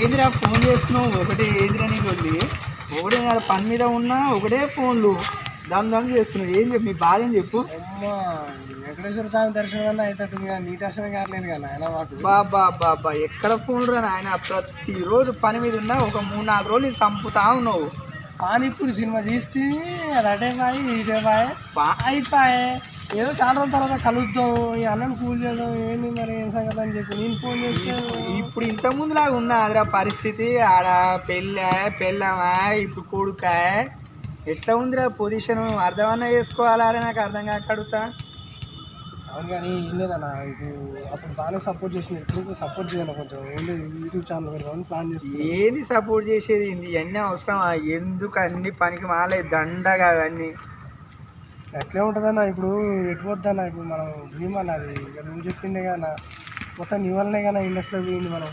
ఏందిరా ఫోన్ చేస్తున్నావు ఒకటే ఏందిరా నీకు వదిలి ఒకటే పని మీద ఉన్నా ఒకటే ఫోన్లు దమ్ చేస్తున్నావు ఏం చెప్పు మీ బాధ ఏం చెప్పు. వెంకటేశ్వర స్వామి దర్శనం అన్నా అయితే నీ దర్శనం కావట్లేదు కదా ఆయన మాకు. బాబా ఎక్కడ ఫోన్ రా ఆయన ప్రతిరోజు పని మీద ఉన్నా ఒక 3-4 రోజులు చంపుతా ఉన్నావు. పానీపూరి సినిమా తీస్తే అది అటే బాయ్ ఇదే బాయ్ అయిపోయే ఏదో చాలా రోజుల తర్వాత కలుద్దాం ఈ అన్నను కూల్ చేద్దాం ఏంటి మరి ఏం సంగతి అని చెప్పి నేను ఫోన్ చేస్తాను. ఇప్పుడు ఇంత ముందులాగా ఉన్నా అదిరా పరిస్థితి ఆడ పెళ్ళామా ఇప్పుడు కొడుకా ఎట్లా ఉందిరా పొజిషన్ అర్థమన్నా చేసుకోవాలా నాకు అర్థం కాక అడుగుతా. అవును కానీ ఏం లేదన్నా ఇప్పుడు అప్పుడు బాగానే సపోర్ట్ చేసిన ఇప్పుడు సపోర్ట్ చేయాలి కొంచెం ఏంటి యూట్యూబ్ ఛానల్ పెడదామని ప్లాన్ చేస్తాను. ఏది సపోర్ట్ చేసేది ఇవన్నీ అవసరమా ఎందుకు అన్ని పనికి మాలే దండగా అవన్నీ ఎట్లే ఉంటుందన్న ఇప్పుడు ఎటుపోద్దన్న ఇప్పుడు మనం భీమా అది నువ్వు చెప్పిందే కదా మొత్తం నీ వల్లనే కదా ఇండస్ట్రీలో పోయింది. మనం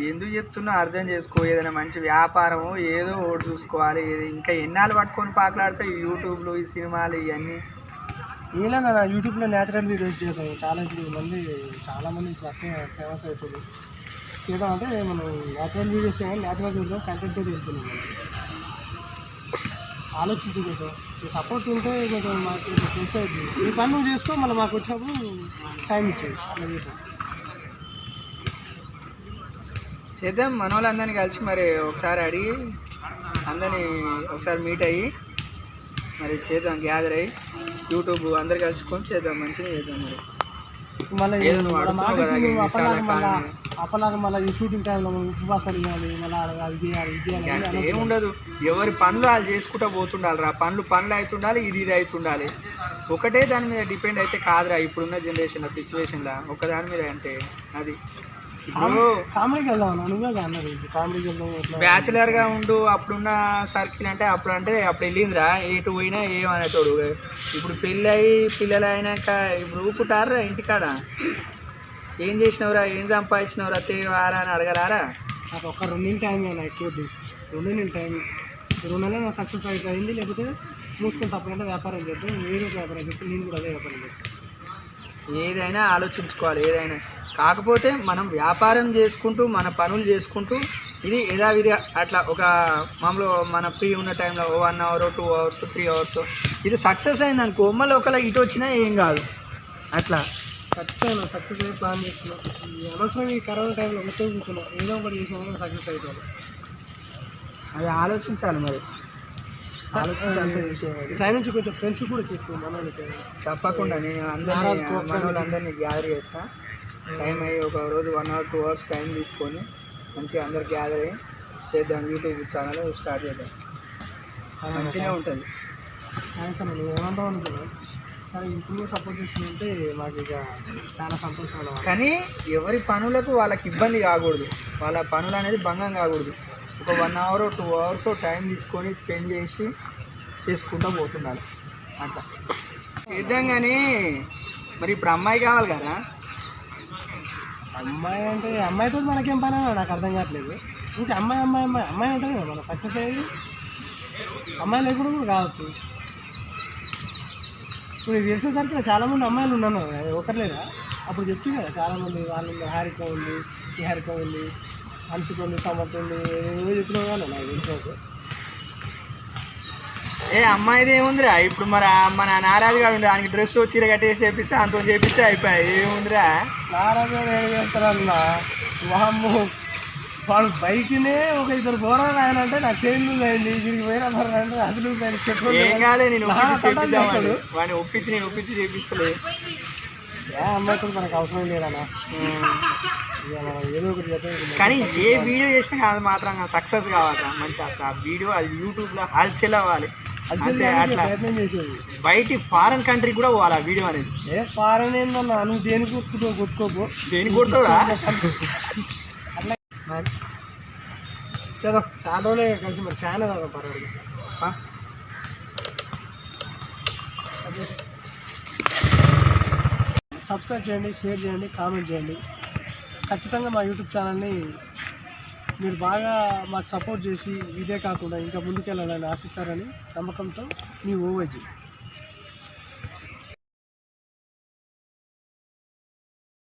ఎందుకు చెప్తున్నా అర్థం చేసుకో ఏదైనా మంచి వ్యాపారము ఏదో ఒకటి చూసుకోవాలి. ఇంకా ఎన్నాళ్ళు పట్టుకొని పాకలాడితే యూట్యూబ్లు ఈ సినిమాలు ఇవన్నీ ఏలేనా యూట్యూబ్లో న్యాచురల్ వీడియోస్ చేద్దాం చాలా ఇప్పుడు చాలామంది ఇప్పుడు అట్టే ఫేమస్ అవుతుంది చేద్దాం అంటే మనం న్యాచురల్ వీడియోస్ చేయాలి న్యాచురల్ చూద్దాం కంటెంట్ వెళ్తున్నాం ఆలోచించి చేద్దాం సపోర్ట్ ఉంటే కొంచెం మాకు ప్లస్ అవుతుంది. ఈ పని నువ్వు చేసుకో మళ్ళీ మాకు వచ్చినప్పుడు టైం ఇచ్చేది అట్లా చేద్దాం. మన వాళ్ళందరినీ కలిసి మరి ఒకసారి అడిగి అందరినీ ఒకసారి మీట్ అయ్యి మరి చేద్దాం గ్యాదర్ అయ్యి యూట్యూబ్ అందరు కలుసుకొని చేద్దాం మంచిగా చేద్దాం. మరి అప్పలాగా మళ్ళీ ఈ షూటింగ్ టైంలో ఉపవాసాలు ఇవ్వాలి మళ్ళీ అది చేయాలి ఏముండదు ఎవరి పనులు వాళ్ళు చేసుకుంటూ పోతుండాలి రా. పనులు అవుతుండాలి ఇది అవుతుండాలి. ఒకటే దాని మీద డిపెండ్ అయితే కాదురా ఇప్పుడున్న జనరేషన్లో సిచ్యువేషన్లో ఒకదాని మీద అంటే అది కామెడీకి వెళ్దాం నువ్వే అన్నది కామెడీకి వెళ్దాం. బ్యాచులర్గా ఉండు అప్పుడున్న సర్కిల్ అంటే అప్పుడు వెళ్ళిందిరా ఎటు పోయినా ఏమనేటోడు. ఇప్పుడు పెళ్ళి అయ్యి పిల్లలు అయినాక ఇప్పుడు ఊపుకుంటారా ఇంటికాడ ఏం చేసినవరా ఏం సంపాదించినవరా తేవారా అని అడగరారా. నాకు ఒక 2 నెలలు టైం కానీ ఎక్కువ 2 నెలలు టైం 2 నెలలు నాకు సక్సెస్ అయింది లేకపోతే మూసుకొని తప్పకుండా వ్యాపారం చేద్దాం వేరే వ్యాపారం చేస్తే నేను కూడా అదే వ్యాపారం చేస్తాను. ఏదైనా ఆలోచించుకోవాలి ఏదైనా. కాకపోతే మనం వ్యాపారం చేసుకుంటూ మన పనులు చేసుకుంటూ ఇది యథావిధిగా అట్లా ఒక మామూలు మన ఫ్రీ ఉన్న టైంలో 1 అవర్ 2 అవర్స్ 3 అవర్స్ ఇది సక్సెస్ అయింది అనుకో మళ్ళీ ఒకవేళ ఇటు వచ్చినా ఏం కాదు అట్లా. ఖచ్చితంగా సక్సెస్ అయ్యి ప్లాన్ చేస్తున్నాం. అనవసరం ఈ కరోనా టైంలో మొత్తం కూర్చున్నాం ఏదో ఒకటి చేసిన సక్సెస్ అవుతాం. అది ఆలోచించాలి మరి ఆలోచించాల్సిన విషయం. సైడ్ నుంచి కొంచెం ఫ్రెండ్స్ కూడా చెప్పు మన తప్పకుండా నేను మన వాళ్ళందరినీ గ్యాదర్ చేస్తాను. టైం అయ్యి ఒక రోజు 1 అవర్ 2 అవర్స్ టైం తీసుకొని మంచిగా అందరు గ్యాదర్ అయ్యి చేద్దాం. యూట్యూబ్ ఛానల్ స్టార్ట్ చేద్దాం మంచిగా ఉంటుంది. థ్యాంక్స్ అన్న నువ్వు ఏమంటావు అనుకున్నావు కానీ ఇప్పుడు సపోర్ట్ చేస్తుంటే మాకు ఇక చాలా సంతోషం. కానీ ఎవరి పనులకు వాళ్ళకి ఇబ్బంది కాకూడదు. వాళ్ళ పనులు అనేది భంగం కాకూడదు. ఒక 1 అవర్ 2 అవర్స్ టైం తీసుకొని స్పెండ్ చేసి చేసుకుంటూ పోతుండాలి అట్లా చేద్దాం. కానీ మరి ఇప్పుడు అమ్మాయి కావాలి కదా. అమ్మాయి అంటే అమ్మాయితో మనకేం పని నాకు అర్థం కావట్లేదు. ఇంకా అమ్మాయి అంటే మన సక్సెస్ అయ్యేది అమ్మాయి లేకుండా కూడా కావచ్చు. ఇప్పుడు తెలిసేసరికి చాలామంది అమ్మాయిలు ఉన్నాను ఒకరు లేదా అప్పుడు చెప్తూ కదా చాలామంది వాళ్ళు హారిక ఉంది ఈ హారిక ఉంది హన్సిక ఉంది సమర్థ ఉంది ఏదో చెప్పినావు కానీ నాకు తెలిసినట్టు. అమ్మాయిది ఏముందిరా ఇప్పుడు మరి మన నారాజు గారు ఉండే ఆయనకి డ్రెస్ చీర కట్టేసి చేపిస్తే అంత చేపిస్తే అయిపోయాయి ఏముందిరా. నారాజు గారు ఏం చేస్తారన్నా వామ్మో వాడు బైక్నే ఒక 2 పోరాలు ఆయన అంటే నాకు చేంజ్ అయింది దీనికి పోయినా అంటే అసలు ఏం కాలే నేను వాడిని ఒప్పించి చేపిస్తలే. అమ్మాయితో మనకు అవసరం లేదన్నా ఏదో ఒకటి చెప్పాలి. కానీ ఏ వీడియో చేసినా అది మాత్రం సక్సెస్ కావాలి మంచిగా ఆ వీడియో అది యూట్యూబ్లో హల్సెల్ అవ్వాలి. అంతే అట్లా ప్రయత్నం చేసేది బయట ఫారెన్ కంట్రీ కూడా పోవాలి ఆ వీడియో అనేది. ఫారెన్ ఏందన్నా నువ్వు దేనికి కొట్టుకోకు దేనికి కొట్టుకోరా అట్లా చదో చాలా రోజులే కలిసి మరి చాలా పర్వాలేదు. సబ్స్క్రైబ్ చేయండి షేర్ చేయండి కామెంట్ చేయండి. ఖచ్చితంగా మా యూట్యూబ్ ఛానల్ని మీరు బాగా మాకు సపోర్ట్ చేసి ఇదే కాకుండా ఇంకా ముందుకెళ్ళాలని ఆశిస్తారని నమ్మకంతో మీ ఓవైజీ.